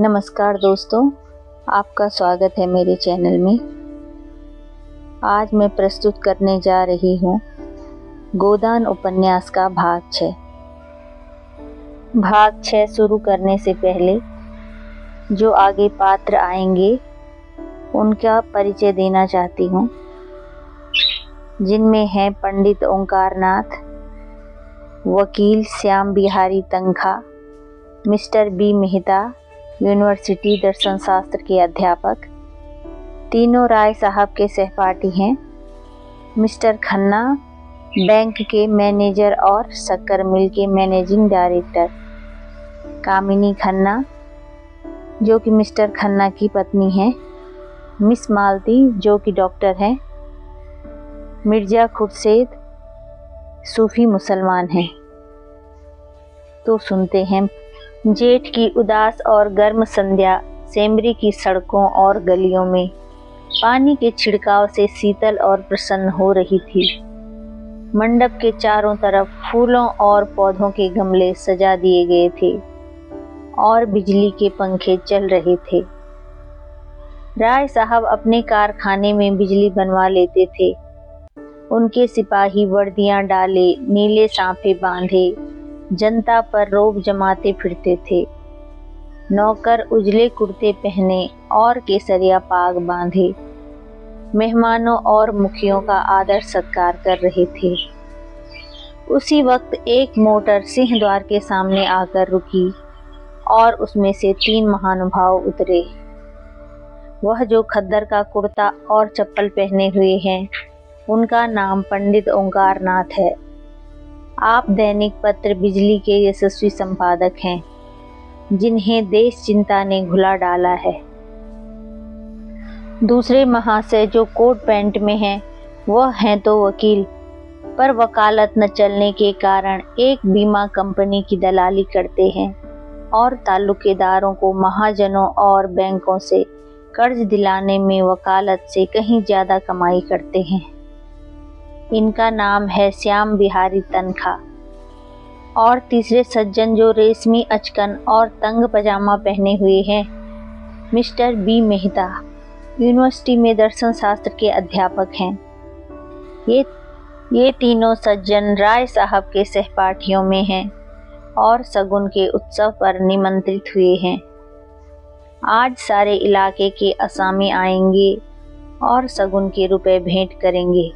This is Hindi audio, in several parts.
नमस्कार दोस्तों, आपका स्वागत है मेरे चैनल में। आज मैं प्रस्तुत करने जा रही हूँ गोदान उपन्यास का भाग 6। भाग 6 शुरू करने से पहले जो आगे पात्र आएंगे उनका परिचय देना चाहती हूँ, जिनमें हैं पंडित ओंकारनाथ, वकील श्याम बिहारी तनखा, मिस्टर बी मेहता, यूनिवर्सिटी दर्शन शास्त्र के अध्यापक। तीनों राय साहब के सहपाठी हैं। मिस्टर खन्ना बैंक के मैनेजर और शक्कर मिल के मैनेजिंग डायरेक्टर। कामिनी खन्ना जो कि मिस्टर खन्ना की पत्नी है। मिस मालती जो कि डॉक्टर हैं। मिर्जा खुर्शीद सूफी मुसलमान हैं। तो सुनते हैं। जेठ की उदास और गर्म संध्या सेमरी की सड़कों और गलियों में पानी के छिड़काव से शीतल और प्रसन्न हो रही थी। मंडप के चारों तरफ फूलों और पौधों के गमले सजा दिए गए थे और बिजली के पंखे चल रहे थे। राय साहब अपने कारखाने में बिजली बनवा लेते थे। उनके सिपाही वर्दियां डाले, नीले सांफे बांधे जनता पर रोब जमाते फिरते थे। नौकर उजले कुर्ते पहने और केसरिया पाग बांधे मेहमानों और मुखियों का आदर सत्कार कर रहे थे। उसी वक्त एक मोटर सिंह द्वार के सामने आकर रुकी और उसमें से 3 महानुभाव उतरे। वह जो खद्दर का कुर्ता और चप्पल पहने हुए हैं, उनका नाम पंडित ओंकारनाथ है। आप दैनिक पत्र बिजली के यशस्वी संपादक हैं, जिन्हें देश चिंता ने घुला डाला है। दूसरे महाशय जो कोट पैंट में हैं, वह हैं तो वकील, पर वकालत न चलने के कारण एक बीमा कंपनी की दलाली करते हैं और ताल्लुकेदारों को महाजनों और बैंकों से कर्ज दिलाने में वकालत से कहीं ज्यादा कमाई करते हैं। इनका नाम है श्याम बिहारी तनखा। और तीसरे सज्जन जो रेशमी अचकन और तंग पजामा पहने हुए हैं, मिस्टर बी मेहता, यूनिवर्सिटी में दर्शन शास्त्र के अध्यापक हैं। ये तीनों सज्जन राय साहब के सहपाठियों में हैं और शगुन के उत्सव पर निमंत्रित हुए हैं। आज सारे इलाके के असामी आएंगे और शगुन के रुपए भेंट करेंगे।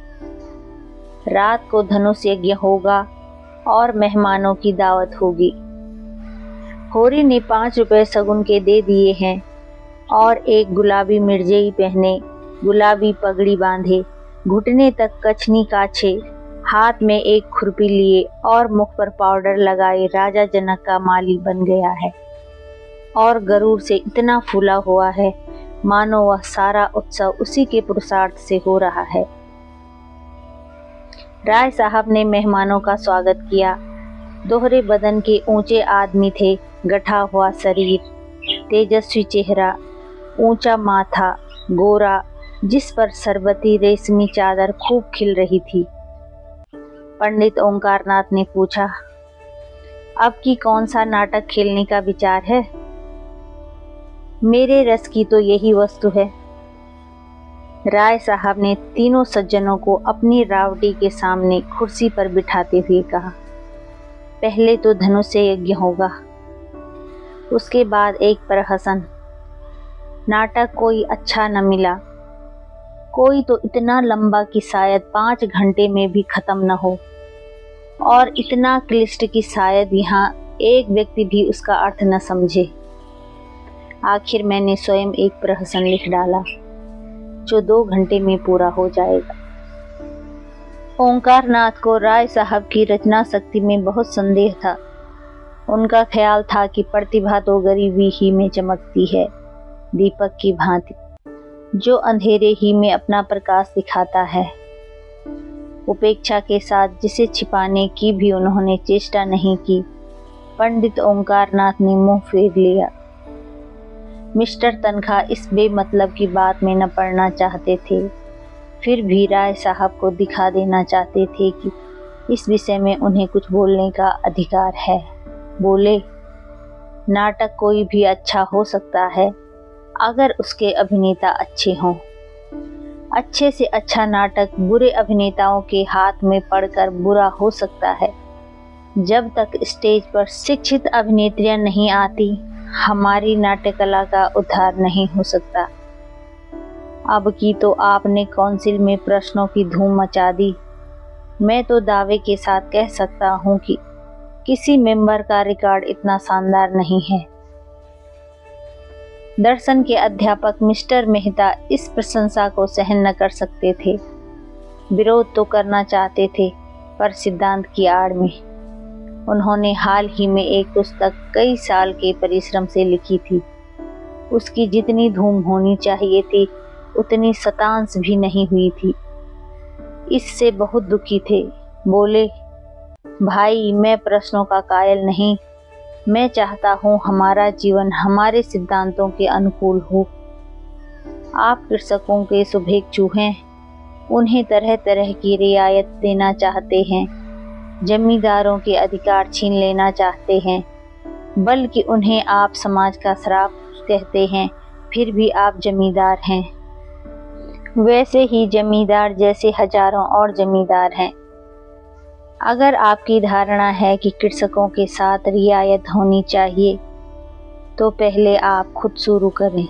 रात को धनुष यज्ञ होगा और मेहमानों की दावत होगी। होरी ने 5 रुपए शगुन के दे दिए हैं और एक गुलाबी मिर्जेई पहने, गुलाबी पगड़ी बांधे, घुटने तक कछनी काछे, हाथ में एक खुरपी लिए और मुख पर पाउडर लगाए राजा जनक का माली बन गया है और गरूर से इतना फूला हुआ है मानो वह सारा उत्सव उसी के पुरुषार्थ से हो रहा है। राय साहब ने मेहमानों का स्वागत किया। दोहरे बदन के ऊंचे आदमी थे, गठा हुआ शरीर, तेजस्वी चेहरा, ऊंचा माथा, गोरा, जिस पर सरबती रेशमी चादर खूब खिल रही थी। पंडित ओंकारनाथ ने पूछा, अब की कौन सा नाटक खेलने का विचार है? मेरे रस की तो यही वस्तु है। राय साहब ने तीनों सज्जनों को अपनी रावटी के सामने कुर्सी पर बिठाते हुए कहा, पहले तो धनुष यज्ञ होगा, उसके बाद एक प्रहसन। नाटक कोई अच्छा न मिला, कोई तो इतना लंबा कि शायद 5 घंटे में भी खत्म न हो, और इतना क्लिष्ट कि शायद यहाँ एक व्यक्ति भी उसका अर्थ न समझे। आखिर मैंने स्वयं एक प्रहसन लिख डाला जो 2 घंटे में पूरा हो जाएगा। ओंकारनाथ को राय साहब की रचना शक्ति में बहुत संदेह था। उनका ख्याल था कि प्रतिभा तो गरीबी ही में चमकती है, दीपक की भांति, जो अंधेरे ही में अपना प्रकाश दिखाता है। उपेक्षा के साथ जिसे छिपाने की भी उन्होंने चेष्टा नहीं की। पंडित ओंकारनाथ ने मुंह फेर लिया। मिस्टर तनखा इस बेमतलब की बात में न पड़ना चाहते थे, फिर भी राय साहब को दिखा देना चाहते थे कि इस विषय में उन्हें कुछ बोलने का अधिकार है। बोले, नाटक कोई भी अच्छा हो सकता है अगर उसके अभिनेता अच्छे हों। अच्छे से अच्छा नाटक बुरे अभिनेताओं के हाथ में पड़कर बुरा हो सकता है। जब तक स्टेज पर शिक्षित अभिनेत्रियां नहीं आती, हमारी नाट्य कला का उद्धार नहीं हो सकता। अब की तो आपने काउंसिल में प्रश्नों की धूम मचा दी। मैं तो दावे के साथ कह सकता हूँ कि किसी मेंबर का रिकॉर्ड इतना शानदार नहीं है। दर्शन के अध्यापक मिस्टर मेहता इस प्रशंसा को सहन न कर सकते थे। विरोध तो करना चाहते थे, पर सिद्धांत की आड़ में। उन्होंने हाल ही में एक पुस्तक कई साल के परिश्रम से लिखी थी। उसकी जितनी धूम होनी चाहिए थी उतनी शतांश भी नहीं हुई थी। इससे बहुत दुखी थे। बोले, भाई मैं प्रश्नों का कायल नहीं। मैं चाहता हूँ हमारा जीवन हमारे सिद्धांतों के अनुकूल हो। आप कृषकों के शुभेच्छु हैं, उन्हें तरह तरह की रियायत देना चाहते हैं, जमींदारों के अधिकार छीन लेना चाहते हैं, बल्कि उन्हें आप समाज का श्राप कहते हैं, फिर भी आप जमींदार हैं। वैसे ही जमींदार जैसे हजारों और जमींदार हैं। अगर आपकी धारणा है कि कृषकों के साथ रियायत होनी चाहिए, तो पहले आप खुद शुरू करें।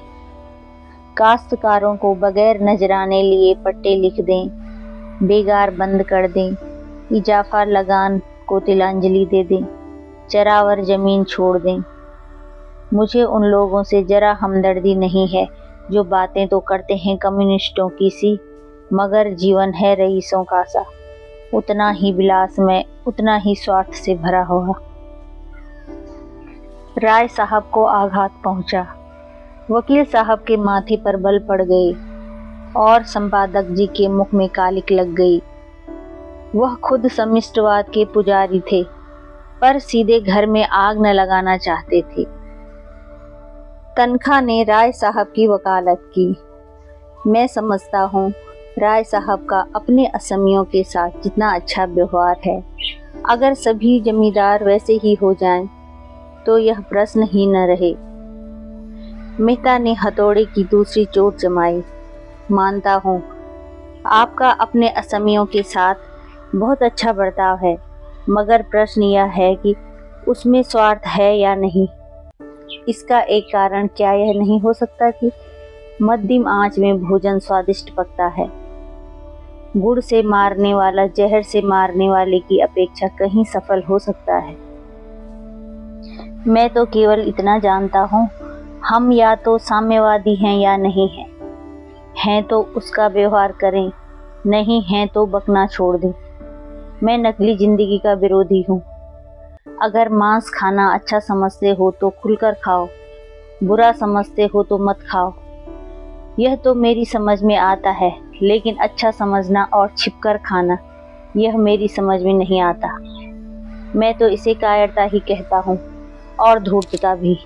काश्तकारों को बगैर नजराने लिए पट्टे लिख दें, बेगार बंद कर दें, इजाफा लगान को तिलांजलि दे दें, चरावर जमीन छोड़ दें। मुझे उन लोगों से जरा हमदर्दी नहीं है जो बातें तो करते हैं कम्युनिस्टों की सी, मगर जीवन है रईसों का सा, उतना ही विलास में, उतना ही स्वार्थ से भरा हुआ। राय साहब को आघात पहुंचा। वकील साहब के माथे पर बल पड़ गए और संपादक जी के मुख में कालिक लग गई। वह खुद समिष्टवाद के पुजारी थे, पर सीधे घर में आग न लगाना चाहते थे। तनखा ने राय साहब की वकालत की। मैं समझता हूँ राय साहब का अपने असमियों के साथ जितना अच्छा व्यवहार है, अगर सभी जमींदार वैसे ही हो जाएं, तो यह प्रश्न ही न रहे। मेहता ने हथौड़े की दूसरी चोट जमाई। मानता हूँ आपका अपने असमियों के साथ बहुत अच्छा बर्ताव है, मगर प्रश्न यह है कि उसमें स्वार्थ है या नहीं। इसका एक कारण क्या यह नहीं हो सकता कि मध्यम आंच में भोजन स्वादिष्ट पकता है। गुड़ से मारने वाला जहर से मारने वाले की अपेक्षा कहीं सफल हो सकता है। मैं तो केवल इतना जानता हूँ, हम या तो साम्यवादी हैं या नहीं हैं। हैं तो उसका व्यवहार करें, नहीं हैं तो बकना छोड़ दें। मैं नकली जिंदगी का विरोधी हूँ। अगर मांस खाना अच्छा समझते हो तो खुलकर खाओ, बुरा समझते हो तो मत खाओ। यह तो मेरी समझ में आता है, लेकिन अच्छा समझना और छिपकर खाना, यह मेरी समझ में नहीं आता। मैं तो इसे कायरता ही कहता हूँ, और धूर्तता भी,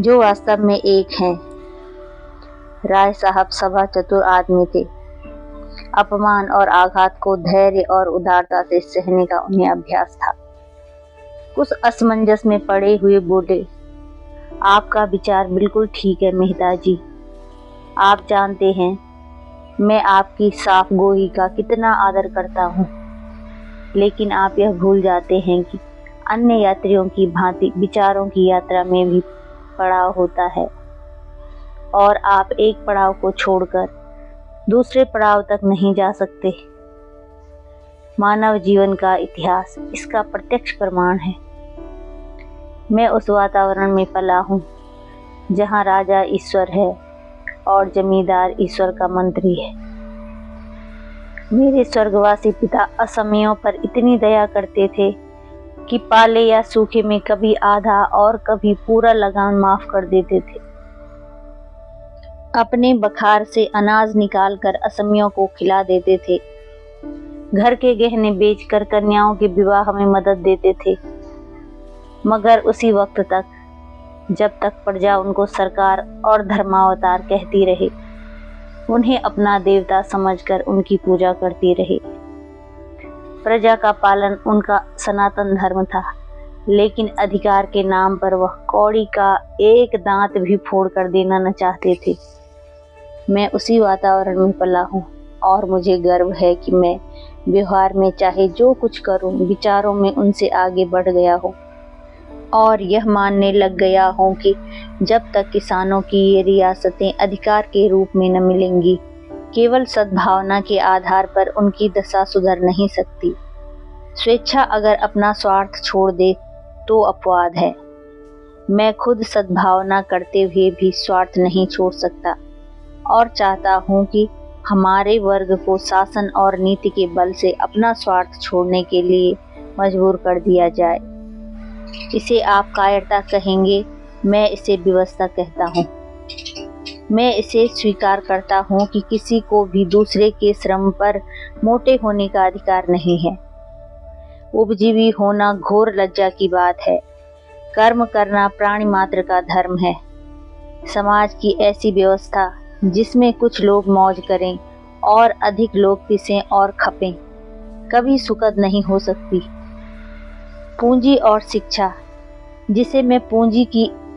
जो वास्तव में एक है। राय साहब सभा चतुर आदमी थे। अपमान और आघात को धैर्य और उदारता से सहने का उन्हें अभ्यास था। कुछ असमंजस में पड़े हुए बोले, आपका विचार बिल्कुल ठीक है मेहता जी। आप जानते हैं मैं आपकी साफ गोई का कितना आदर करता हूँ, लेकिन आप यह भूल जाते हैं कि अन्य यात्रियों की भांति विचारों की यात्रा में भी पड़ाव होता है, और आप एक पड़ाव को छोड़कर दूसरे पड़ाव तक नहीं जा सकते। मानव जीवन का इतिहास इसका प्रत्यक्ष प्रमाण है। मैं उस वातावरण में पला हूँ जहाँ राजा ईश्वर है और जमींदार ईश्वर का मंत्री है। मेरे स्वर्गवासी पिता असमियों पर इतनी दया करते थे कि पाले या सूखे में कभी आधा और कभी पूरा लगान माफ कर देते थे। अपने बखार से अनाज निकालकर असमियों को खिला देते थे। घर के गहने बेचकर कन्याओं के विवाह में मदद देते थे, मगर उसी वक्त तक जब तक प्रजा उनको सरकार और धर्मावतार कहती रहे, उन्हें अपना देवता समझकर उनकी पूजा करती रहे। प्रजा का पालन उनका सनातन धर्म था, लेकिन अधिकार के नाम पर वह कौड़ी का एक दांत भी फोड़ कर देना न चाहते थे। मैं उसी वातावरण में पला हूँ और मुझे गर्व है कि मैं व्यवहार में चाहे जो कुछ करूँ, विचारों में उनसे आगे बढ़ गया हूँ और यह मानने लग गया हूँ कि जब तक किसानों की ये रियासतें अधिकार के रूप में न मिलेंगी, केवल सद्भावना के आधार पर उनकी दशा सुधर नहीं सकती। स्वेच्छा अगर अपना स्वार्थ छोड़ दे तो अपवाद है। मैं खुद सद्भावना करते हुए भी स्वार्थ नहीं छोड़ सकता और चाहता हूँ कि हमारे वर्ग को शासन और नीति के बल से अपना स्वार्थ छोड़ने के लिए मजबूर कर दिया जाए। इसे आप कायरता कहेंगे, मैं इसे व्यवस्था कहता हूँ। मैं इसे स्वीकार करता हूँ कि किसी को भी दूसरे के श्रम पर मोटे होने का अधिकार नहीं है। उपजीवी होना घोर लज्जा की बात है। कर्म करना प्राणी मात्र का धर्म है। समाज की ऐसी व्यवस्था जिसमें कुछ लोग मौज करें और अधिक लोग पिसें और खपें, कभी सुखद नहीं हो सकती। पूंजी और शिक्षा, जिसे मैं पूंजी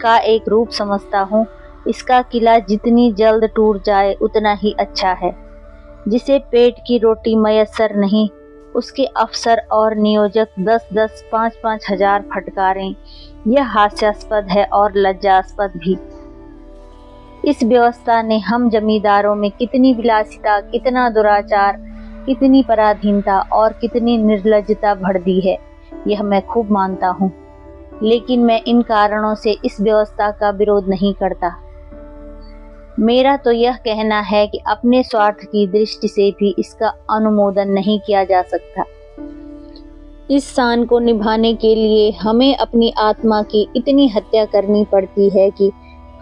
का एक रूप समझता हूँ, इसका किला जितनी जल्द टूट जाए उतना ही अच्छा है। जिसे पेट की रोटी मयस्सर नहीं, उसके अफसर और नियोजक 10-10, 5-5 हजार फटकारें, यह हास्यास्पद है और लज्जास्पद भी। इस व्यवस्था ने हम जमींदारों में कितनी विलासिता, कितना दुराचार, कितनी पराधीनता और कितनी निर्लज्जता भर दी है, यह मैं खूब मानता हूँ। लेकिन मैं इन कारणों से इस व्यवस्था का विरोध नहीं करता। मेरा तो यह कहना है कि अपने स्वार्थ की दृष्टि से भी इसका अनुमोदन नहीं किया जा सकता। इस शान को निभाने के लिए हमें अपनी आत्मा की इतनी हत्या करनी पड़ती है कि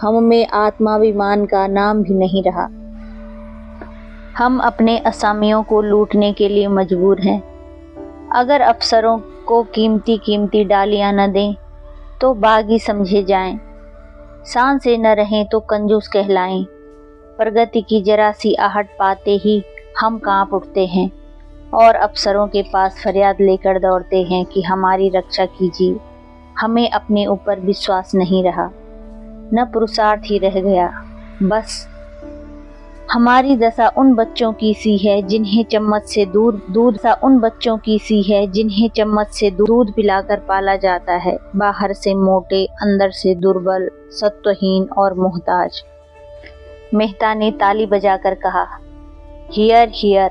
हम में आत्माभिमान का नाम भी नहीं रहा। हम अपने असामियों को लूटने के लिए मजबूर हैं। अगर अफसरों को कीमती कीमती डालियां न दें तो बागी समझे जाएं, शान से न रहें तो कंजूस कहलाएं। प्रगति की जरा सी आहट पाते ही हम कांप उठते हैं और अफसरों के पास फरियाद लेकर दौड़ते हैं कि हमारी रक्षा कीजिए। हमें अपने ऊपर विश्वास नहीं रहा, न पुरुषार्थ ही रह गया। बस हमारी दशा उन बच्चों की सी है जिन्हें चम्मच से दूध पिलाकर पाला जाता है। बाहर से मोटे, अंदर से दुर्बल, सत्वहीन और मोहताज। मेहता ने ताली बजाकर कहा, हियर हियर।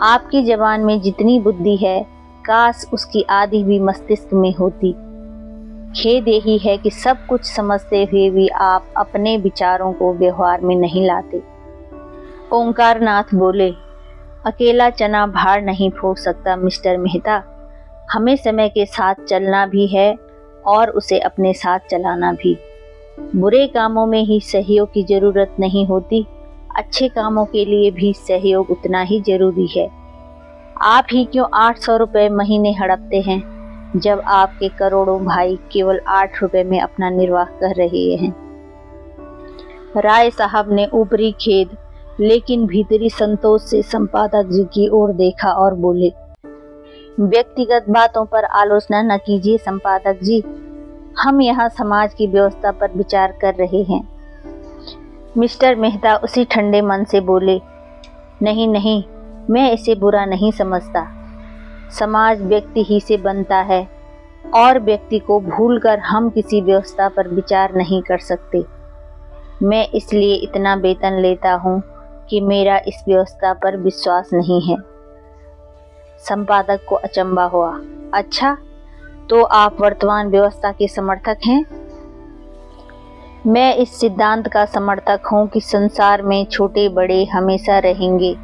आपकी जबान में जितनी बुद्धि है, काश उसकी आधी भी मस्तिष्क में होती। खेद यही है कि सब कुछ समझते हुए भी आप अपने विचारों को व्यवहार में नहीं लाते। ओंकारनाथ बोले, अकेला चना भार नहीं फोड़ सकता मिस्टर मेहता। हमें समय के साथ चलना भी है और उसे अपने साथ चलाना भी। बुरे कामों में ही सहयोग की जरूरत नहीं होती, अच्छे कामों के लिए भी सहयोग उतना ही जरूरी है। आप ही क्यों 800 रुपये महीने हड़पते हैं, जब आपके करोड़ों भाई केवल 8 रुपए में अपना निर्वाह कर रहे हैं। राय साहब ने ऊपरी खेद लेकिन भीतरी संतोष से संपादक जी की ओर देखा और बोले, व्यक्तिगत बातों पर आलोचना न कीजिए संपादक जी, हम यहाँ समाज की व्यवस्था पर विचार कर रहे हैं। मिस्टर मेहता उसी ठंडे मन से बोले, नहीं नहीं, मैं इसे बुरा नहीं समझता। समाज व्यक्ति ही से बनता है और व्यक्ति को भूलकर हम किसी व्यवस्था पर विचार नहीं कर सकते। मैं इसलिए इतना वेतन लेता हूँ कि मेरा इस व्यवस्था पर विश्वास नहीं है। संपादक को अचंभा हुआ, अच्छा, तो आप वर्तमान व्यवस्था के समर्थक हैं? मैं इस सिद्धांत का समर्थक हूँ कि संसार में छोटे बड़े हमेशा रहेंगे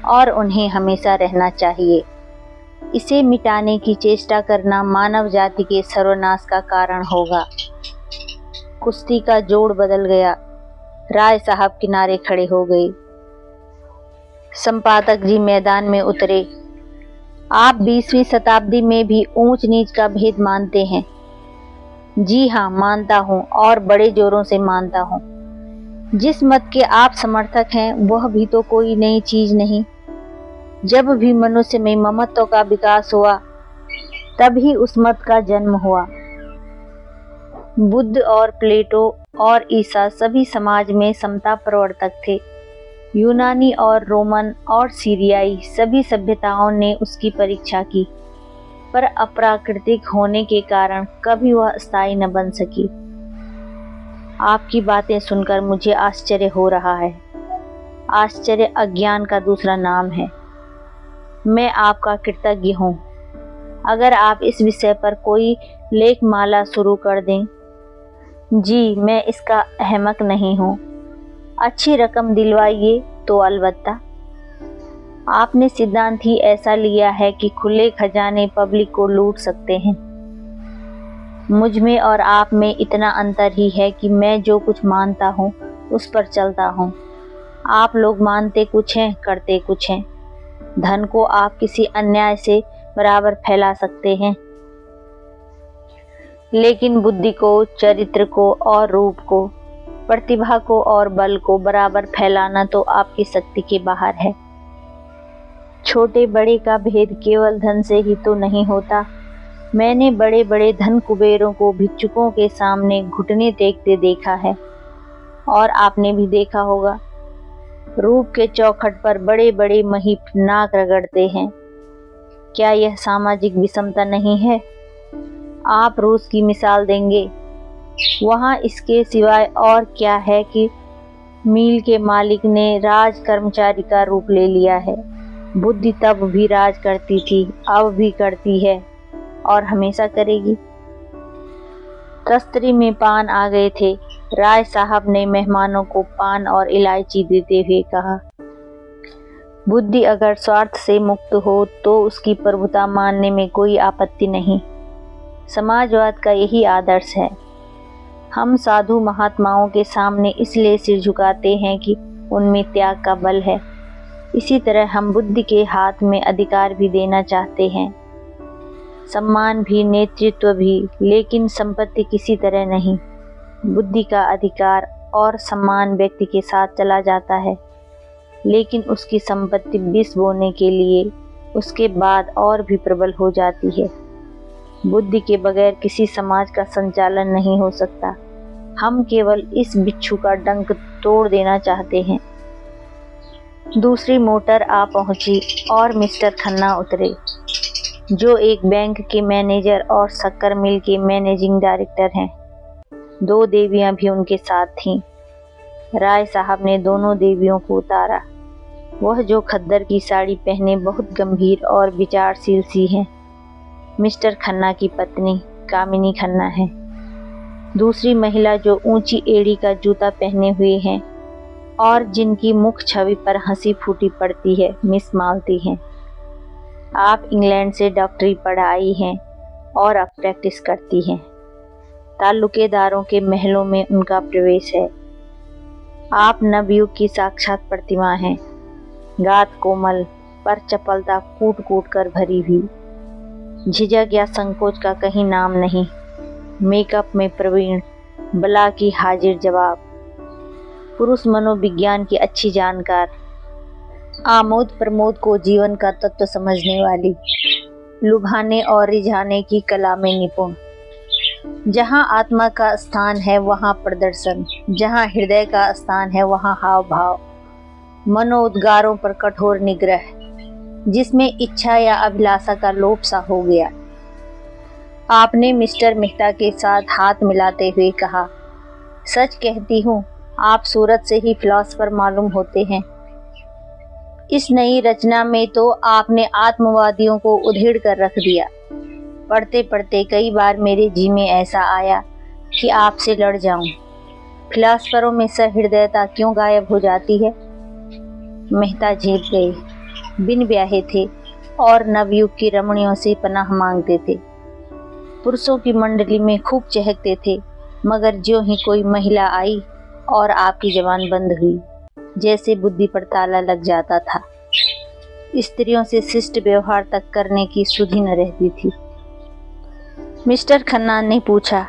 और उन्हें हमेशा रहना चाहिए। इसे मिटाने की चेष्टा करना मानव जाति के सर्वनाश का कारण होगा। कुश्ती का जोड़ बदल गया। राय साहब किनारे खड़े हो गए। संपादक जी मैदान में उतरे। आप 20वीं शताब्दी में भी ऊंच नीच का भेद मानते हैं? जी हाँ, मानता हूँ और बड़े जोरों से मानता हूँ। जिस मत के आप समर्थक हैं वह भी तो कोई नई चीज नहीं। जब भी मनुष्य में ममत्व का विकास हुआ तभी उस मत का जन्म हुआ। बुद्ध और प्लेटो और ईसा सभी समाज में समता प्रवर्तक थे। यूनानी और रोमन और सीरियाई सभी सभ्यताओं ने उसकी परीक्षा की, पर अप्राकृतिक होने के कारण कभी वह स्थायी न बन सकी। आपकी बातें सुनकर मुझे आश्चर्य हो रहा है। आश्चर्य अज्ञान का दूसरा नाम है। मैं आपका कृतज्ञ हूँ। अगर आप इस विषय पर कोई लेखमाला शुरू कर दें। जी, मैं इसका अहमक नहीं हूँ। अच्छी रकम दिलवाइए तो अलबत्ता। आपने सिद्धांत ही ऐसा लिया है कि खुले खजाने पब्लिक को लूट सकते हैं। मुझ में और आप में इतना अंतर ही है कि मैं जो कुछ मानता हूँ उस पर चलता हूँ। आप लोग मानते कुछ हैं, करते कुछ हैं। धन को आप किसी अन्याय से बराबर फैला सकते हैं, लेकिन बुद्धि को, चरित्र को और रूप को, प्रतिभा को और बल को बराबर फैलाना तो आपकी शक्ति के बाहर है। छोटे बड़े का भेद केवल धन से ही तो नहीं होता। मैंने बड़े बड़े धन कुबेरों को भिक्षुकों के सामने घुटने टेकते देखा है, और आपने भी देखा होगा। रूप के चौखट पर बड़े बड़े महीप नाक रगड़ते हैं। क्या यह सामाजिक विषमता नहीं है? आप रूस की मिसाल देंगे। वहाँ इसके सिवाय और क्या है कि मील के मालिक ने राज कर्मचारी का रूप ले लिया है। बुद्धि तब भी राज करती थी, अब भी करती है और हमेशा करेगी। तस्तरी में पान आ गए थे। राय साहब ने मेहमानों को पान और इलायची देते हुए कहा, बुद्धि अगर स्वार्थ से मुक्त हो तो उसकी प्रभुता मानने में कोई आपत्ति नहीं। समाजवाद का यही आदर्श है। हम साधु महात्माओं के सामने इसलिए सिर झुकाते हैं कि उनमें त्याग का बल है। इसी तरह हम बुद्धि के हाथ में अधिकार भी देना चाहते हैं, सम्मान भी, नेतृत्व भी, लेकिन संपत्ति किसी तरह नहीं। बुद्धि का अधिकार और सम्मान व्यक्ति के साथ चला जाता है, लेकिन उसकी संपत्ति विष बोने के लिए उसके बाद और भी प्रबल हो जाती है। बुद्धि के बगैर किसी समाज का संचालन नहीं हो सकता। हम केवल इस बिच्छू का डंक तोड़ देना चाहते हैं। दूसरी मोटर आ पहुंची और मिस्टर खन्ना उतरे, जो एक बैंक के मैनेजर और शक्कर मिल के मैनेजिंग डायरेक्टर हैं। 2 देवियां भी उनके साथ थीं। राय साहब ने दोनों देवियों को उतारा। वह जो खद्दर की साड़ी पहने बहुत गंभीर और विचारशील सी हैं, मिस्टर खन्ना की पत्नी कामिनी खन्ना है। दूसरी महिला जो ऊंची एड़ी का जूता पहने हुए हैं और जिनकी मुख छवि पर हंसी फूटी पड़ती है, मिस मालती हैं। आप इंग्लैंड से डॉक्टरी पढ़ाई हैं और अब प्रैक्टिस करती हैं। ताल्लुकेदारों के महलों में उनका प्रवेश है। आप नवयुग की साक्षात प्रतिमा हैं। गात कोमल, पर चपलता कूट कूट कर भरी हुई। झिझक या संकोच का कहीं नाम नहीं। मेकअप में प्रवीण, बला की हाजिर जवाब, पुरुष मनोविज्ञान की अच्छी जानकार, आमोद प्रमोद को जीवन का तत्व समझने वाली, लुभाने और रिझाने की कला में निपुण। जहाँ आत्मा का स्थान है वहाँ प्रदर्शन, जहाँ हृदय का स्थान है वहाँ हाव भाव, मनोउद्गारों पर कठोर निग्रह, जिसमें इच्छा या अभिलाषा का लोप सा हो गया। आपने मिस्टर मेहता के साथ हाथ मिलाते हुए कहा, सच कहती हूँ, आप सूरत से ही फिलॉसफर मालूम होते हैं। इस नई रचना में तो आपने आत्मवादियों को उधेड़ कर रख दिया। पढ़ते पढ़ते कई बार मेरे जी में ऐसा आया कि आपसे लड़ जाऊं। फिलॉसफरों में सहृदयता क्यों गायब हो जाती है? मेहता झेप गए। बिन ब्याहे थे और नवयुग की रमणियों से पनाह मांगते थे। पुरुषों की मंडली में खूब चहकते थे, मगर ज्यों ही कोई महिला आई और आपकी जबान बंद हुई, जैसे बुद्धि पर ताला लग जाता था। स्त्रियों से शिष्ट व्यवहार तक करने की सुधि न रहती थी। मिस्टर खन्ना ने पूछा,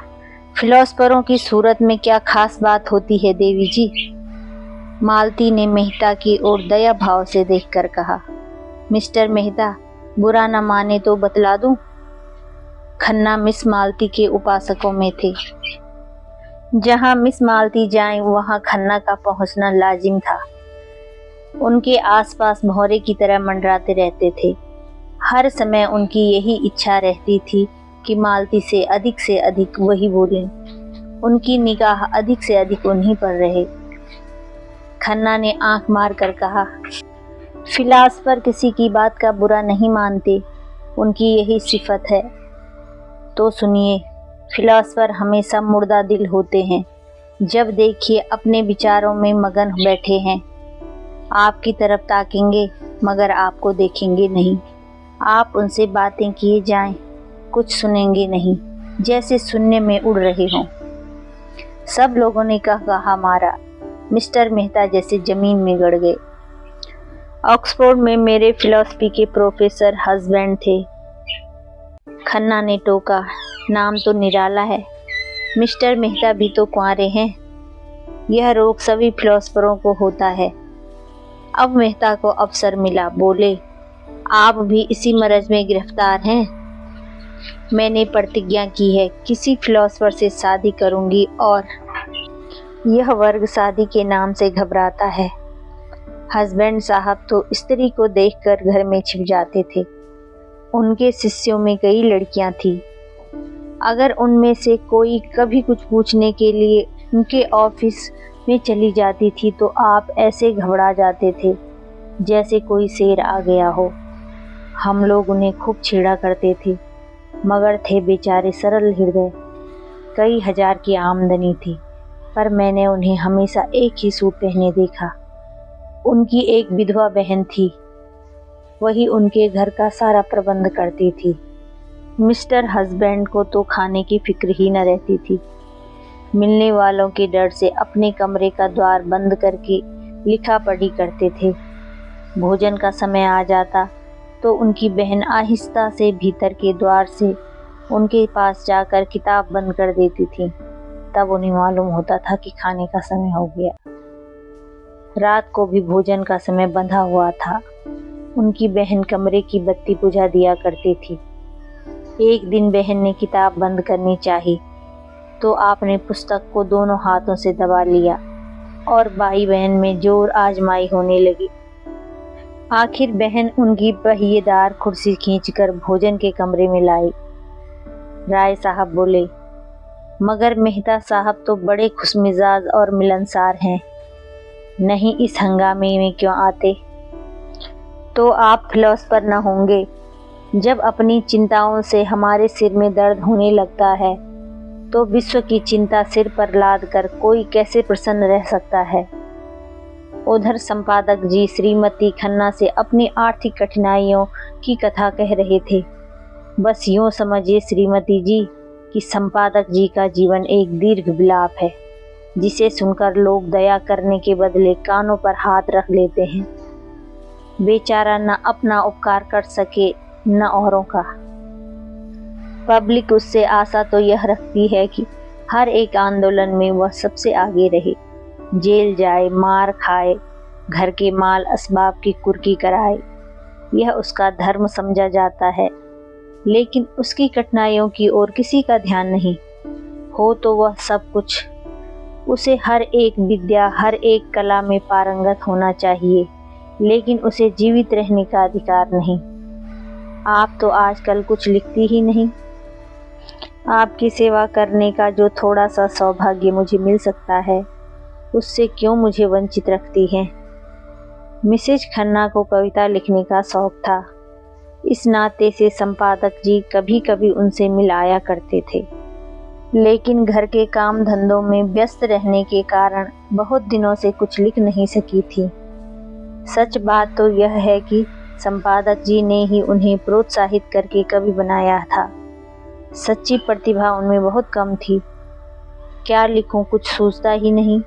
फिलॉसफरों की सूरत में क्या खास बात होती है देवी जी? मालती ने मेहता की ओर दया भाव से देखकर कहा, मिस्टर मेहता, बुरा न माने तो बतला दूं। खन्ना मिस मालती के उपासकों में थे। जहां मिस मालती जाएं वहां खन्ना का पहुंचना लाजिम था। उनके आसपास भौरे की तरह मंडराते रहते थे। हर समय उनकी यही इच्छा रहती थी कि मालती से अधिक वही बोलें, उनकी निगाह अधिक से अधिक उन्हीं पर रहे। खन्ना ने आंख मार कर कहा, फिलासफर किसी की बात का बुरा नहीं मानते, उनकी यही सिफत है। तो सुनिए, फिलासफर हमेशा मुर्दा दिल होते हैं। जब देखिए अपने विचारों में मगन बैठे हैं, आपकी तरफ ताकेंगे मगर आपको देखेंगे नहीं। आप उनसे बातें किए जाएं, कुछ सुनेंगे नहीं, जैसे सुनने में उड़ रहे हों। सब लोगों ने कहा मारा। मिस्टर मेहता जैसे जमीन में गड़ गए। ऑक्सफोर्ड में मेरे फिलॉसफी के प्रोफेसर हस्बैंड थे। खन्ना ने टोका, नाम तो निराला है। मिस्टर मेहता भी तो कुंवारे हैं। यह रोग सभी फिलॉसफरों को होता है। अब मेहता को अवसर मिला, बोले, आप भी इसी मरज में गिरफ्तार हैं। मैंने प्रतिज्ञा की है किसी फिलॉसफर से शादी करूंगी और यह वर्ग शादी के नाम से घबराता है। हस्बैंड साहब तो स्त्री को देखकर घर में छिप जाते थे। उनके शिष्यों में कई लड़कियां थीं। अगर उनमें से कोई कभी कुछ पूछने के लिए उनके ऑफिस में चली जाती थी तो आप ऐसे घबरा जाते थे जैसे कोई शेर आ गया हो। हम लोग उन्हें खूब छेड़ा करते थे, मगर थे बेचारे सरल हृदय। कई हजार की आमदनी थी, पर मैंने उन्हें हमेशा एक ही सूट पहने देखा। उनकी एक विधवा बहन थी, वही उनके घर का सारा प्रबंध करती थी। मिस्टर हस्बैंड को तो खाने की फिक्र ही न रहती थी। मिलने वालों के डर से अपने कमरे का द्वार बंद करके लिखा पढ़ी करते थे। भोजन का समय आ जाता तो उनकी बहन आहिस्ता से भीतर के द्वार से उनके पास जाकर किताब बंद कर देती थी। तब उन्हें मालूम होता था कि खाने का समय हो गया। रात को भी भोजन का समय बंधा हुआ था। उनकी बहन कमरे की बत्ती बुझा दिया करती थी। एक दिन बहन ने किताब बंद करनी चाहिए तो आपने पुस्तक को दोनों हाथों से दबा लिया और भाई बहन में जोर आजमाई होने लगी। आखिर बहन उनकी पहिएदार कुर्सी खींचकर भोजन के कमरे में लाई। राय साहब बोले, मगर मेहता साहब तो बड़े खुशमिजाज और मिलनसार हैं, नहीं इस हंगामे में क्यों आते? तो आप फिलॉसफर न होंगे। जब अपनी चिंताओं से हमारे सिर में दर्द होने लगता है तो विश्व की चिंता सिर पर लाद कर कोई कैसे प्रसन्न रह सकता है? उधर संपादक जी श्रीमती खन्ना से अपनी आर्थिक कठिनाइयों की कथा कह रहे थे। बस यूं समझिए श्रीमती जी कि संपादक जी का जीवन एक दीर्घ विलाप है, जिसे सुनकर लोग दया करने के बदले कानों पर हाथ रख लेते हैं। बेचारा न अपना उपकार कर सके न औरों का। पब्लिक उससे आशा तो यह रखती है कि हर एक आंदोलन में वह सबसे आगे रहे, जेल जाए, मार खाए, घर के माल असबाब की कुर्की कराए। यह उसका धर्म समझा जाता है, लेकिन उसकी कठिनाइयों की ओर किसी का ध्यान नहीं हो तो वह सब कुछ। उसे हर एक विद्या, हर एक कला में पारंगत होना चाहिए, लेकिन उसे जीवित रहने का अधिकार नहीं। आप तो आजकल कुछ लिखती ही नहीं। आपकी सेवा करने का जो थोड़ा सा सौभाग्य मुझे मिल सकता है, उससे क्यों मुझे वंचित रखती हैं? मिसेज खन्ना को कविता लिखने का शौक था। इस नाते से संपादक जी कभी कभी उनसे मिल आया करते थे, लेकिन घर के काम धंधों में व्यस्त रहने के कारण बहुत दिनों से कुछ लिख नहीं सकी थी। सच बात तो यह है कि संपादक जी ने ही उन्हें प्रोत्साहित करके कवि बनाया था। सच्ची प्रतिभा उनमें बहुत कम थी। क्या लिखूं, कुछ सूझता ही नहीं।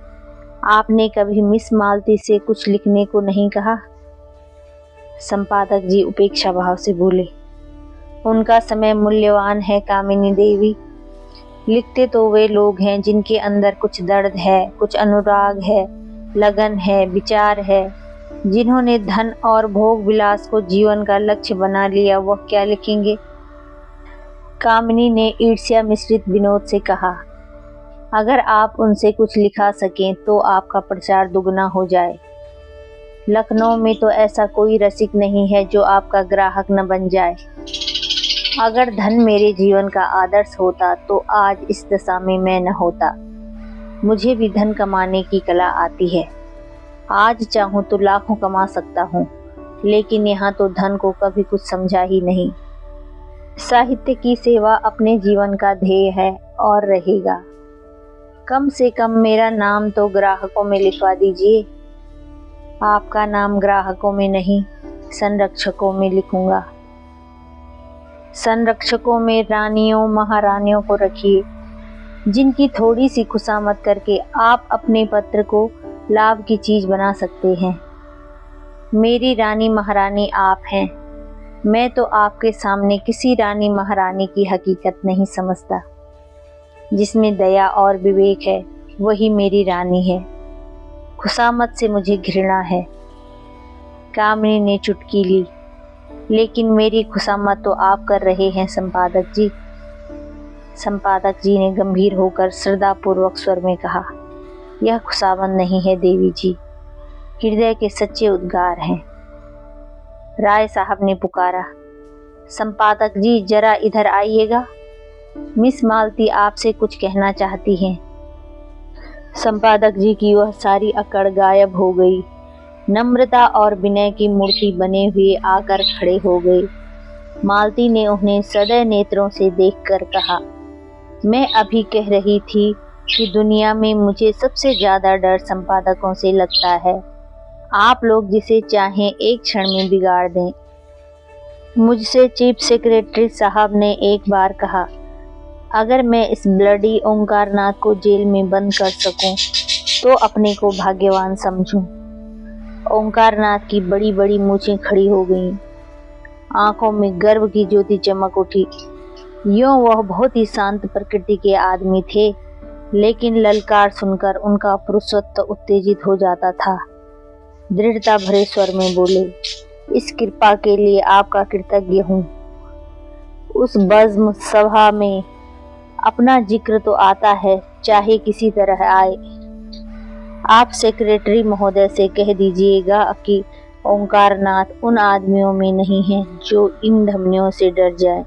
आपने कभी मिस मालती से कुछ लिखने को नहीं कहा? संपादक जी उपेक्षा भाव से बोले, उनका समय मूल्यवान है कामिनी देवी। लिखते तो वे लोग हैं जिनके अंदर कुछ दर्द है, कुछ अनुराग है, लगन है, विचार है। जिन्होंने धन और भोग विलास को जीवन का लक्ष्य बना लिया, वह क्या लिखेंगे? कामिनी ने ईर्ष्या मिश्रित विनोद से कहा, अगर आप उनसे कुछ लिखा सकें तो आपका प्रचार दुगना हो जाए। लखनऊ में तो ऐसा कोई रसिक नहीं है जो आपका ग्राहक न बन जाए। अगर धन मेरे जीवन का आदर्श होता तो आज इस दशा में मैं न होता। मुझे भी धन कमाने की कला आती है। आज चाहूँ तो लाखों कमा सकता हूँ, लेकिन यहाँ तो धन को कभी कुछ समझा ही नहीं। साहित्य की सेवा अपने जीवन का ध्येय है और रहेगा। कम से कम मेरा नाम तो ग्राहकों में लिखवा दीजिए। आपका नाम ग्राहकों में नहीं, संरक्षकों में लिखूंगा। संरक्षकों में रानियों महारानियों को रखिए, जिनकी थोड़ी सी खुशामद करके आप अपने पत्र को लाभ की चीज बना सकते हैं। मेरी रानी महारानी आप हैं। मैं तो आपके सामने किसी रानी महारानी की हकीकत नहीं समझता। जिसमें दया और विवेक है वही मेरी रानी है। खुशामद से मुझे घृणा है। कामिनी ने चुटकी ली, लेकिन मेरी खुशामद तो आप कर रहे हैं संपादक जी। संपादक जी ने गंभीर होकर श्रद्धापूर्वक स्वर में कहा, यह खुशामद नहीं है देवी जी, हृदय के सच्चे उद्गार हैं। राय साहब ने पुकारा, संपादक जी जरा इधर आइएगा, मिस मालती आपसे कुछ कहना चाहती हैं। संपादक जी की वह सारी अकड़ गायब हो गई। नम्रता और विनय की मूर्ति बने हुए आकर खड़े हो गए। मालती ने उन्हें सदैव नेत्रों से देखकर कहा, मैं अभी कह रही थी कि दुनिया में मुझे सबसे ज्यादा डर संपादकों से लगता है। आप लोग जिसे चाहें एक क्षण में बिगाड़ दें। मुझसे चीफ सेक्रेटरी साहब ने एक बार कहा, अगर मैं इस ब्लडी ओंकारनाथ को जेल में बंद कर सकूं तो अपने को भाग्यवान समझूं। ओंकारनाथ की बड़ी बड़ी मूछें खड़ी हो गईं। आंखों में गर्व की ज्योति चमक उठी। यूं वह बहुत ही शांत प्रकृति के आदमी थे, लेकिन ललकार सुनकर उनका पुरुषत्व उत्तेजित हो जाता था। दृढ़ता भरे स्वर में बोले, इस कृपा के लिए आपका कृतज्ञ हूँ। उस बज्म सभा में अपना जिक्र तो आता है, चाहे किसी तरह आए। आप सेक्रेटरी महोदय से कह दीजिएगा कि ओंकारनाथ उन आदमियों में नहीं है जो इन धमनियों से डर जाए।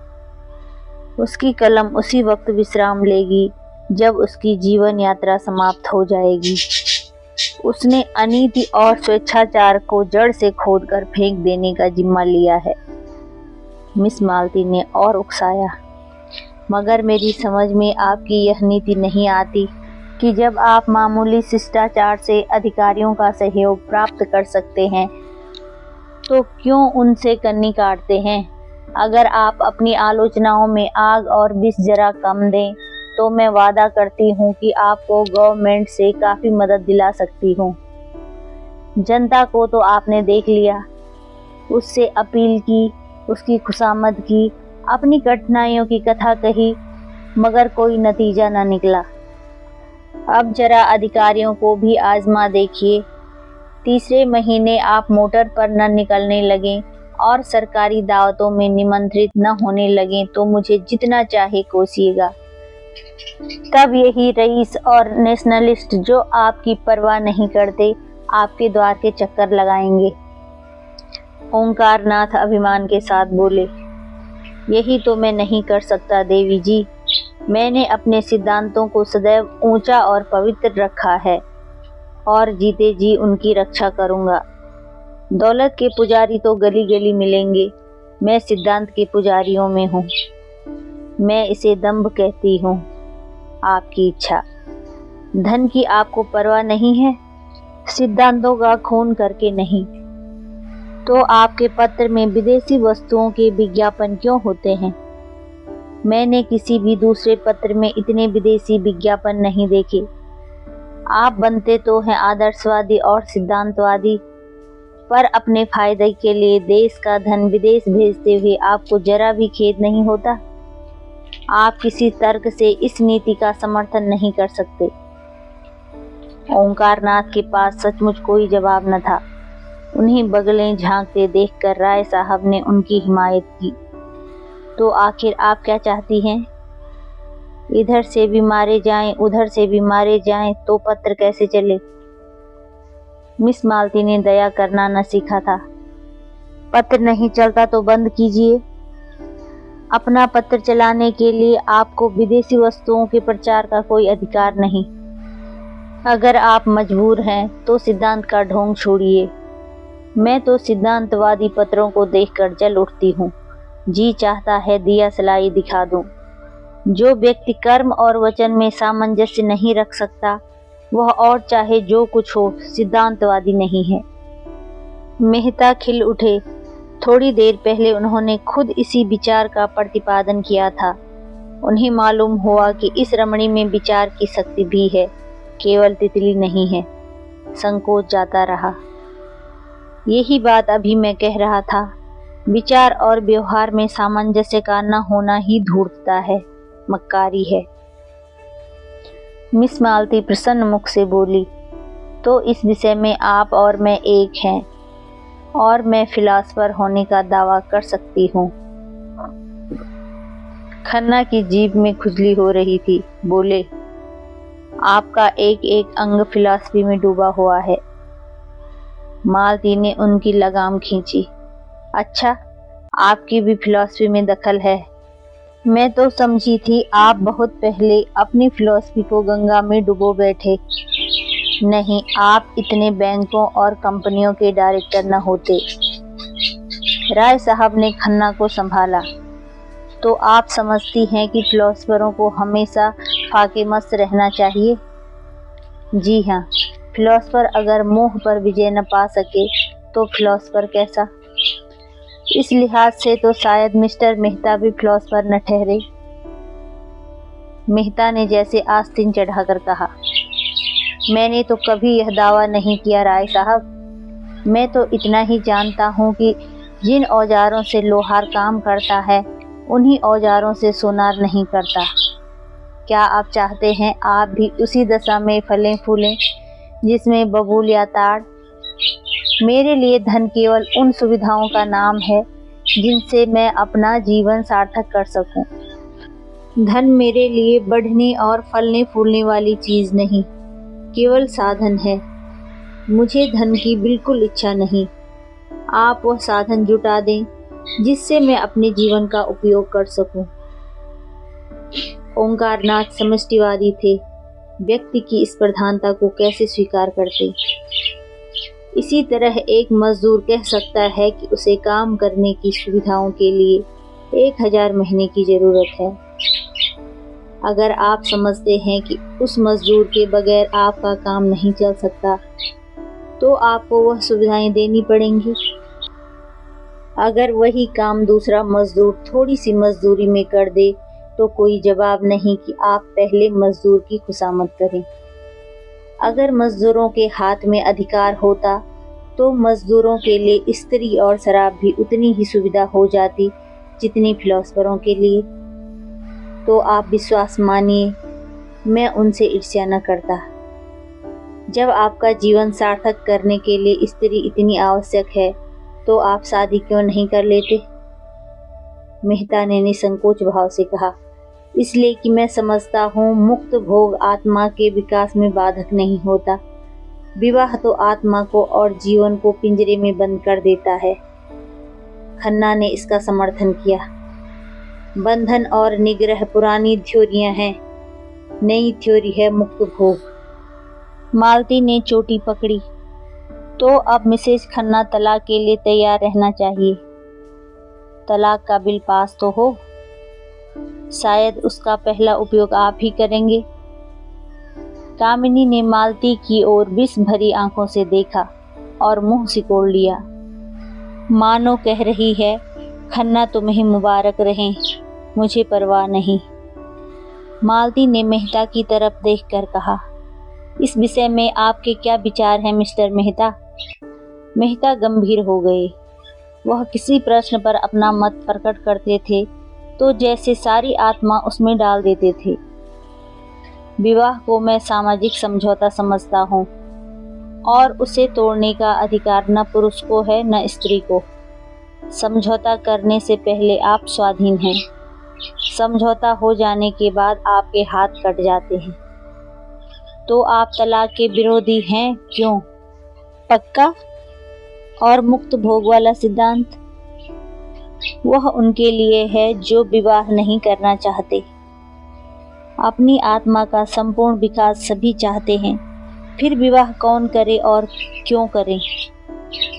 उसकी कलम उसी वक्त विश्राम लेगी जब उसकी जीवन यात्रा समाप्त हो जाएगी। उसने अनीति और स्वेच्छाचार को जड़ से खोदकर फेंक देने का जिम्मा लिया है। मिस मालती ने और उकसाया, मगर मेरी समझ में आपकी यह नीति नहीं आती कि जब आप मामूली शिष्टाचार से अधिकारियों का सहयोग प्राप्त कर सकते हैं तो क्यों उनसे कन्नी काटते हैं। अगर आप अपनी आलोचनाओं में आग और विष जरा कम दें तो मैं वादा करती हूँ कि आपको गवर्नमेंट से काफ़ी मदद दिला सकती हूँ। जनता को तो आपने देख लिया, उससे अपील की, उसकी खुशामद की, अपनी कठिनाइयों की कथा कही, मगर कोई नतीजा न निकला। अब जरा अधिकारियों को भी आजमा देखिए। तीसरे महीने आप मोटर पर न निकलने लगें और सरकारी दावतों में निमंत्रित न होने लगें तो मुझे जितना चाहे कोसिएगा। तब यही रईस और नेशनलिस्ट जो आपकी परवाह नहीं करते आपके द्वार के चक्कर लगाएंगे। ओंकारनाथ अभिमान के साथ बोले, यही तो मैं नहीं कर सकता देवी जी। मैंने अपने सिद्धांतों को सदैव ऊंचा और पवित्र रखा है और जीते जी उनकी रक्षा करूंगा। दौलत के पुजारी तो गली गली मिलेंगे, मैं सिद्धांत के पुजारियों में हूँ। मैं इसे दंभ कहती हूँ। आपकी इच्छा, धन की आपको परवाह नहीं है, सिद्धांतों का खून करके नहीं, तो आपके पत्र में विदेशी वस्तुओं के विज्ञापन क्यों होते हैं? मैंने किसी भी दूसरे पत्र में इतने विदेशी विज्ञापन नहीं देखे। आप बनते तो हैं आदर्शवादी और सिद्धांतवादी, पर अपने फायदे के लिए देश का धन विदेश भेजते हुए आपको जरा भी खेद नहीं होता। आप किसी तर्क से इस नीति का समर्थन नहीं कर सकते। ओंकारनाथ के पास सचमुच कोई जवाब न था। उन्हीं बगलें झांकते देखकर राय साहब ने उनकी हिमायत की। तो आखिर आप क्या चाहती हैं? इधर से भी मारे जाएं, उधर से भी मारे जाएं तो पत्र कैसे चले? मिस मालती ने दया करना न सीखा था। पत्र नहीं चलता तो बंद कीजिए। अपना पत्र चलाने के लिए आपको विदेशी वस्तुओं के प्रचार का कोई अधिकार नहीं। अगर आप मजबूर हैं तो सिद्धांत का ढोंग छोड़िए। मैं तो सिद्धांतवादी पत्रों को देखकर जल उठती हूँ। जी चाहता है दिया सलाई दिखा दूं। जो व्यक्ति कर्म और वचन में सामंजस्य नहीं रख सकता, वह और चाहे जो कुछ हो, सिद्धांतवादी नहीं है। मेहता खिल उठे। थोड़ी देर पहले उन्होंने खुद इसी विचार का प्रतिपादन किया था। उन्हें मालूम हुआ कि इस रमणी में विचार की शक्ति भी है, केवल तितली नहीं है। संकोच जाता रहा। यही बात अभी मैं कह रहा था। विचार और व्यवहार में सामंजस्य का न होना ही धूर्तता है, मक्कारी है। मिस मालती प्रसन्न मुख से बोली, तो इस विषय में आप और मैं एक हैं, और मैं फिलासफर होने का दावा कर सकती हूँ। खन्ना की जीभ में खुजली हो रही थी। बोले, आपका एक एक अंग फिलॉसफी में डूबा हुआ है। मालती ने उनकी लगाम खींची। अच्छा, आपकी भी फिलॉसफी में दखल है। मैं तो समझी थी आप बहुत पहले अपनी फिलॉसफी को गंगा में डुबो बैठे। नहीं, आप इतने बैंकों और कंपनियों के डायरेक्टर न होते। राय साहब ने खन्ना को संभाला। तो आप समझती हैं कि फिलॉसफरों को हमेशा फाके मस्त रहना चाहिए? जी हाँ, फिलॉसफर अगर मोह पर विजय न पा सके तो फिलॉसफर कैसा? इस लिहाज से तो शायद मिस्टर मेहता भी फिलॉसफर न ठहरे। मेहता ने जैसे आस्तीन चढ़ाकर कहा, मैंने तो कभी यह दावा नहीं किया राय साहब। मैं तो इतना ही जानता हूँ कि जिन औजारों से लोहार काम करता है, उन्हीं औजारों से सोनार नहीं करता। क्या आप चाहते हैं आप भी उसी दशा में फलें फूलें जिसमें बबूल या ताड़? मेरे लिए धन केवल उन सुविधाओं का नाम है जिनसे मैं अपना जीवन सार्थक कर सकूं। धन मेरे लिए बढ़ने और फलने फूलने वाली चीज नहीं, केवल साधन है। मुझे धन की बिल्कुल इच्छा नहीं। आप वह साधन जुटा दें जिससे मैं अपने जीवन का उपयोग कर सकूं। ओंकारनाथ समष्टिवादी थे। व्यक्ति की इस प्रधानता को कैसे स्वीकार करते? इसी तरह एक मजदूर कह सकता है कि उसे काम करने की सुविधाओं के लिए 1000 महीने की जरूरत है। अगर आप समझते हैं कि उस मजदूर के बगैर आपका काम नहीं चल सकता, तो आपको वह सुविधाएं देनी पड़ेंगी। अगर वही काम दूसरा मजदूर थोड़ी सी मजदूरी में कर दे, तो कोई जवाब नहीं कि आप पहले मजदूर की खुशामद करें। अगर मजदूरों के हाथ में अधिकार होता, तो मजदूरों के लिए स्त्री और शराब भी उतनी ही सुविधा हो जाती जितनी फिलॉसफरों के लिए। तो आप विश्वास मानिए, मैं उनसे ईर्ष्या न करता। जब आपका जीवन सार्थक करने के लिए स्त्री इतनी आवश्यक है, तो आप शादी क्यों नहीं कर लेते? मेहता ने निसंकोच भाव से कहा, इसलिए कि मैं समझता हूँ मुक्त भोग आत्मा के विकास में बाधक नहीं होता। विवाह तो आत्मा को और जीवन को पिंजरे में बंद कर देता है। खन्ना ने इसका समर्थन किया। बंधन और निग्रह पुरानी थ्योरियां हैं, नई थ्योरी है मुक्त भोग। मालती ने चोटी पकड़ी। तो अब मिसेज खन्ना तलाक के लिए तैयार रहना चाहिए। तलाक का बिल पास तो हो, शायद उसका पहला उपयोग आप ही करेंगे। कामिनी ने मालती की ओर विष भरी आंखों से देखा और मुंह सिकोड़ लिया, मानो कह रही है, खन्ना तुम्हें मुबारक रहें, मुझे परवाह नहीं। मालती ने मेहता की तरफ देखकर कहा, इस विषय में आपके क्या विचार हैं मिस्टर मेहता? मेहता गंभीर हो गए। वह किसी प्रश्न पर अपना मत प्रकट करते थे तो जैसे सारी आत्मा उसमें डाल देते थे। विवाह को मैं सामाजिक समझौता समझता हूँ और उसे तोड़ने का अधिकार न पुरुष को है न स्त्री को। समझौता करने से पहले आप स्वाधीन हैं। समझौता हो जाने के बाद आपके हाथ कट जाते हैं। तो आप तलाक के विरोधी हैं क्यों? पक्का? और मुक्त भोग वाला सिद्धांत? वह उनके लिए है जो विवाह नहीं करना चाहते। अपनी आत्मा का संपूर्ण विकास सभी चाहते हैं, फिर विवाह कौन करे और क्यों करे?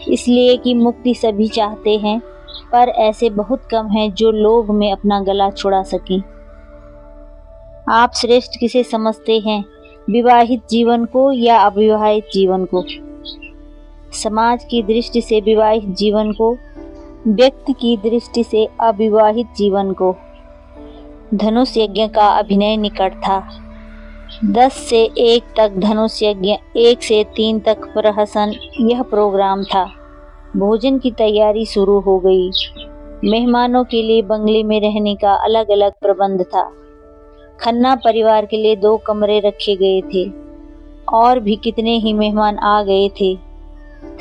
इसलिए कि मुक्ति सभी चाहते हैं, पर ऐसे बहुत कम हैं जो लोभ में अपना गला छुड़ा सकें। आप श्रेष्ठ किसे समझते हैं, विवाहित जीवन को या अविवाहित जीवन को? समाज की दृष्टि से विवाहित जीवन को, व्यक्ति की दृष्टि से अविवाहित जीवन को। धनुष यज्ञ का अभिनय निकट था। 10 से 1 तक धनुष यज्ञ, 1 से 3 तक प्रहसन यह प्रोग्राम था। भोजन की तैयारी शुरू हो गई। मेहमानों के लिए बंगले में रहने का अलग अलग प्रबंध था। खन्ना परिवार के लिए 2 कमरे रखे गए थे। और भी कितने ही मेहमान आ गए थे।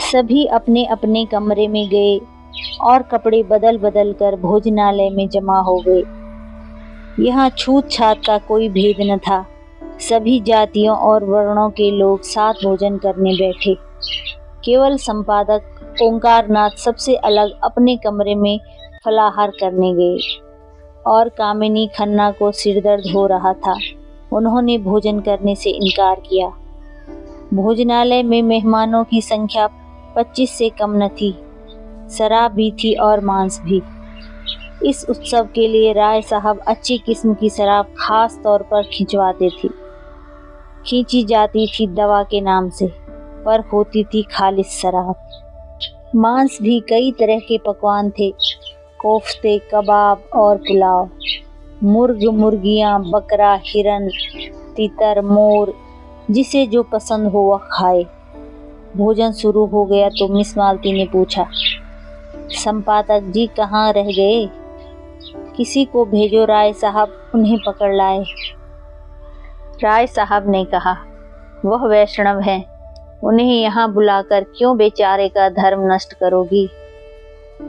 सभी अपने अपने कमरे में गए और कपड़े बदल बदल कर भोजनालय में जमा हो गए। यहाँ छूत छात का कोई भेद न था। सभी जातियों और वर्णों के लोग साथ भोजन करने बैठे। केवल संपादक ओंकारनाथ सबसे अलग अपने कमरे में फलाहार करने गए और कामिनी खन्ना को सिरदर्द हो रहा था। उन्होंने भोजन करने से इनकार किया। भोजनालय में मेहमानों की संख्या 25 से कम न थी। शराब भी थी और मांस भी। इस उत्सव के लिए राय साहब अच्छी किस्म की शराब खास तौर पर खिंचवाते थे। खींची जाती थी दवा के नाम से, पर होती थी खालिस शराब। मांस भी कई तरह के पकवान थे, कोफ्ते, कबाब और पुलाव। मुर्ग, मुर्गियां, बकरा, हिरन, तीतर, मोर, जिसे जो पसंद हो वह खाए। भोजन शुरू हो गया तो मिस मालती ने पूछा, संपादक जी कहाँ रह गए? किसी को भेजो, राय साहब उन्हें पकड़ लाए। राय साहब ने कहा, वह वैष्णव हैं, उन्हें यहाँ बुलाकर क्यों बेचारे का धर्म नष्ट करोगी?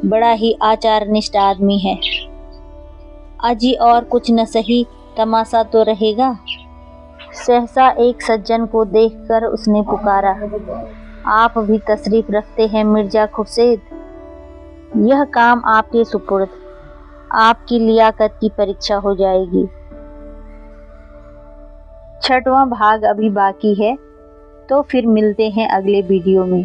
बड़ा ही आचारनिष्ठ आदमी है। अजी और कुछ न सही, तमाशा तो रहेगा। सहसा एक सज्जन को देखकर उसने पुकारा, आप भी तशरीफ रखते हैं मिर्जा खुर्शीद? यह काम आपके सुपुर्द। आपकी लियाकत की परीक्षा हो जाएगी। 6वां भाग अभी बाकी है, तो फिर मिलते हैं अगले वीडियो में।